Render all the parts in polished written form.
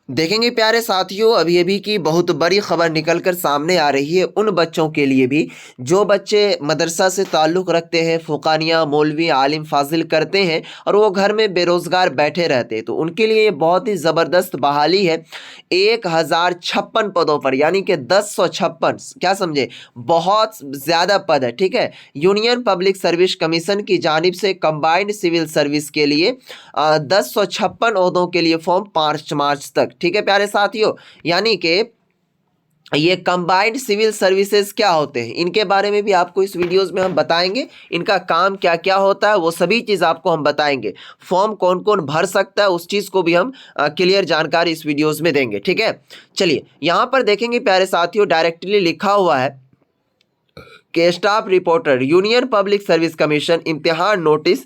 देखेंगे प्यारे साथियों, अभी अभी की बहुत बड़ी खबर निकलकर सामने आ रही है उन बच्चों के लिए भी जो बच्चे मदरसा से ताल्लुक़ रखते हैं, फ़ुक़ानिया, मौलवी, आलिम, फ़ाज़िल करते हैं और वो घर में बेरोज़गार बैठे रहते हैं, तो उनके लिए ये बहुत ही ज़बरदस्त बहाली है। 1056 पदों पर, यानी कि 1056, क्या समझे, बहुत ज़्यादा पद है, ठीक है। यूनियन पब्लिक सर्विस कमीशन की जानिब से कंबाइंड सिविल सर्विस के लिए 1056 ओहदों के लिए फॉर्म 5 मार्च तक, ठीक है प्यारे साथियों। यानी कि ये कंबाइंड सिविल सर्विसेज क्या होते हैं, इनके बारे में भी आपको इस वीडियोस में हम बताएंगे। इनका काम क्या क्या होता है वो सभी चीज़ आपको हम बताएंगे। फॉर्म कौन कौन भर सकता है उस चीज़ को भी हम क्लियर जानकारी इस वीडियोस में देंगे, ठीक है। चलिए यहाँ पर देखेंगे प्यारे साथियों, डायरेक्टली लिखा हुआ है के staff reporter union public service commission इम्तिहान नोटिस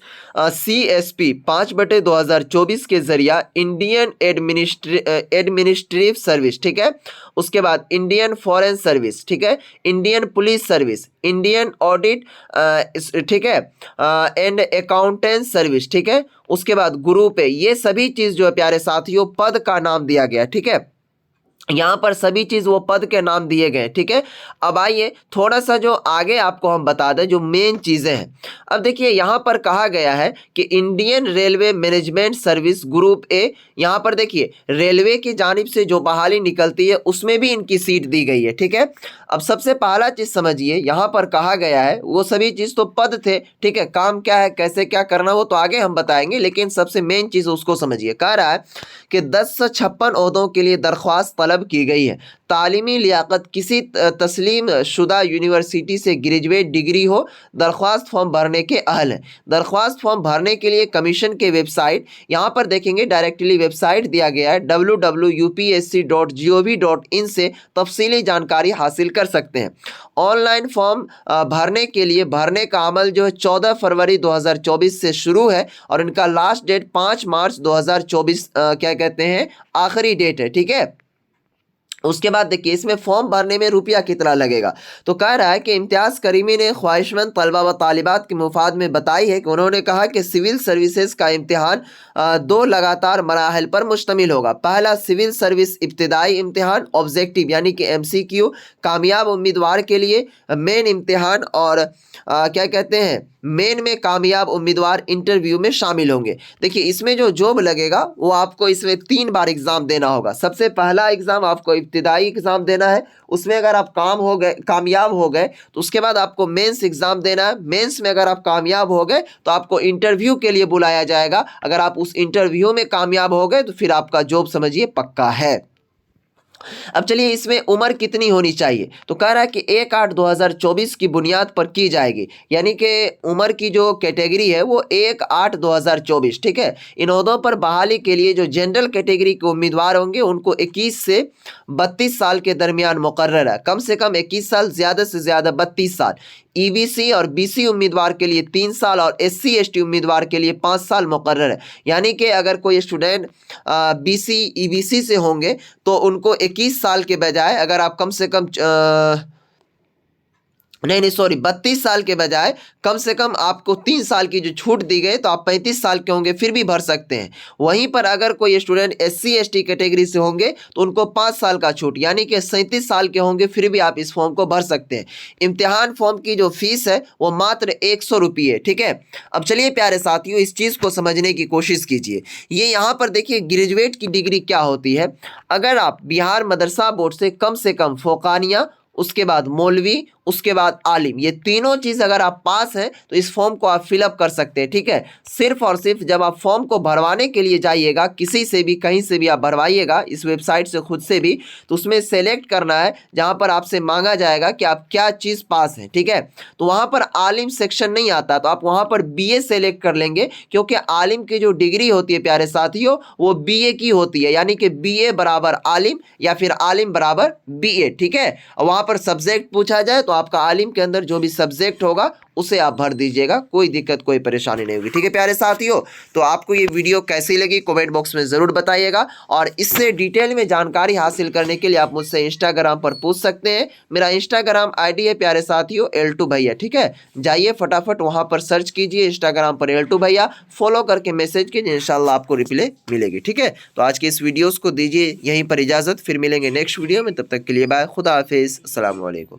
CSP 5/2024 के जरिया इंडियन एडमिनिस्ट्रेटिव सर्विस, ठीक है, उसके बाद इंडियन फॉरेन सर्विस, ठीक है, Indian police service, Indian audit, ठीक है, एंड अकाउंटेंट सर्विस, ठीक है, उसके बाद ग्रुप है, ये सभी चीज़ जो है प्यारे साथियों पद का नाम दिया गया, ठीक है। यहाँ पर सभी चीज वो पद के नाम दिए गए, ठीक है। अब आइए थोड़ा सा जो आगे आपको हम बता दें जो मेन चीजें हैं। अब देखिए यहाँ पर कहा गया है कि Indian railway management service group A, यहाँ पर देखिए रेलवे की जानिब से जो बहाली निकलती है उसमें भी इनकी सीट दी गई है, ठीक है। अब सबसे पहला चीज समझिए, यहाँ पर कहा गया है वो सभी चीज तो पद थे, ठीक है, काम क्या है कैसे क्या करना वो तो आगे हम बताएंगे, लेकिन सबसे मेन चीज उसको समझिए। कह रहा है कि 1056 ओहदों के लिए दरख्वास्त तलब की गई है। तालीमी लियाकत किसी तस्लीम शुदा यूनिवर्सिटी से ग्रेजुएट डिग्री हो, दरख्वास्त फॉर्म भरने के अहल है। दरख्वास्त फॉर्म भरने के लिए कमीशन के वेबसाइट, यहाँ पर देखेंगे डायरेक्टली वेबसाइट दिया गया है www.upsc.gov.in से तफसीली जानकारी हासिल कर सकते हैं। ऑनलाइन फॉर्म भरने के लिए भरने का अमल जो है 14 फरवरी 2024 से शुरू है और इनका लास्ट डेट 5 मार्च 2024 क्या कहते हैं आखिरी डेट है, ठीक है। उसके बाद देखिए इसमें फॉर्म भरने में रुपया कितना लगेगा, तो कह रहा है कि इम्तियाज़ करीमी ने ख्वाहिशमंद तलबा व तालिबात के मुफाद में बताई है कि उन्होंने कहा कि सिविल सर्विसेज का इम्तिहान 2 लगातार मराहल पर मुश्तमिल होगा। पहला सिविल सर्विस इब्तिदाई इम्तिहान ऑब्जेक्टिव यानी कि MCQ, कामयाब उम्मीदवार के लिए मेन इम्तिहान और क्या कहते हैं मेन में कामयाब उम्मीदवार इंटरव्यू में शामिल होंगे। देखिए इसमें जो जॉब लगेगा वो आपको इसमें 3 बार एग्ज़ाम देना होगा। सबसे पहला एग्ज़ाम आपको इब्तिदाई एग्ज़ाम देना है, उसमें अगर आप कामयाब हो गए तो उसके बाद आपको मेंस एग्ज़ाम देना है। मेंस में अगर आप कामयाब हो गए तो आपको इंटरव्यू के लिए बुलाया जाएगा। अगर आप उस इंटरव्यू में कामयाब हो गए तो फिर आपका जॉब समझिए पक्का है। अब चलिए इसमें उम्र कितनी होनी चाहिए, तो कह रहा है कि 1/8/2024 की बुनियाद पर की जाएगी, यानी कि उम्र की जो कैटेगरी है वो 1/8/2024, ठीक है। इन ओहदों पर बहाली के लिए जो जनरल कैटेगरी के उम्मीदवार होंगे उनको 21 से 32 साल के दरमियान मुकर्रर है। कम से कम 21 साल, ज़्यादा से ज़्यादा 32 साल। EBC और BC उम्मीदवार के लिए 3 साल और SC ST उम्मीदवार के लिए 5 साल मुकर्रर है। यानी कि अगर कोई स्टूडेंट BC EBC से होंगे तो उनको 21 साल के बजाय अगर आप कम से कम नहीं सॉरी 32 साल के बजाय कम से कम आपको 3 साल की जो छूट दी गई तो आप 35 साल के होंगे फिर भी भर सकते हैं। वहीं पर अगर कोई स्टूडेंट SC ST कैटेगरी से होंगे तो उनको 5 साल का छूट यानी कि 37 साल के होंगे फिर भी आप इस फॉर्म को भर सकते हैं। इम्तिहान फॉर्म की जो फीस है वो मात्र 100 रुपये, ठीक है। अब चलिए प्यारे साथियों इस चीज़ को समझने की कोशिश कीजिए। ये यहाँ पर देखिए ग्रेजुएट की डिग्री क्या होती है। अगर आप बिहार मदरसा बोर्ड से कम फ़ौक़ानिया, उसके बाद मौलवी, उसके बाद आलिम, ये तीनों चीज़ अगर आप पास हैं तो इस फॉर्म को आप फिलअप कर सकते हैं, ठीक है। सिर्फ और सिर्फ जब आप फॉर्म को भरवाने के लिए जाइएगा किसी से भी कहीं से भी आप भरवाइएगा इस वेबसाइट से खुद से भी, तो उसमें सेलेक्ट करना है जहां पर आपसे मांगा जाएगा कि आप क्या चीज़ पास हैं, ठीक है। तो वहां पर आलिम सेक्शन नहीं आता तो आप वहां पर BA सेलेक्ट कर लेंगे, क्योंकि आलिम की जो डिग्री होती है प्यारे साथियों वो BA की होती है, यानी कि BA बराबर आलिम या फिर आलिम बराबर BA, ठीक है। वहां पर सब्जेक्ट पूछा जाए तो आपका आलिम के अंदर जो भी सब्जेक्ट होगा उसे आप भर दीजिएगा, कोई दिक्कत कोई परेशानी नहीं होगी। ठीक है प्यारे साथियों, तो आपको ये वीडियो कैसी लगी कमेंट बॉक्स में ज़रूर बताइएगा, और इससे डिटेल में जानकारी हासिल करने के लिए आप मुझसे इंस्टाग्राम पर पूछ सकते हैं। मेरा इंस्टाग्राम आईडी है प्यारे साथियों L2 भैया। ठीक है, जाइए फटाफट वहाँ पर सर्च कीजिए इंस्टाग्राम पर L2 भैया, फॉलो करके मैसेज कीजिए, इंशाल्लाह आपको रिप्लाई मिलेगी। ठीक है, तो आज की इस वीडियोज़ को दीजिए यहीं पर इजाज़त, फिर मिलेंगे नेक्स्ट वीडियो में, तब तक के लिए बाय, खुदा हाफिज़, अस्सलाम वालेकुम।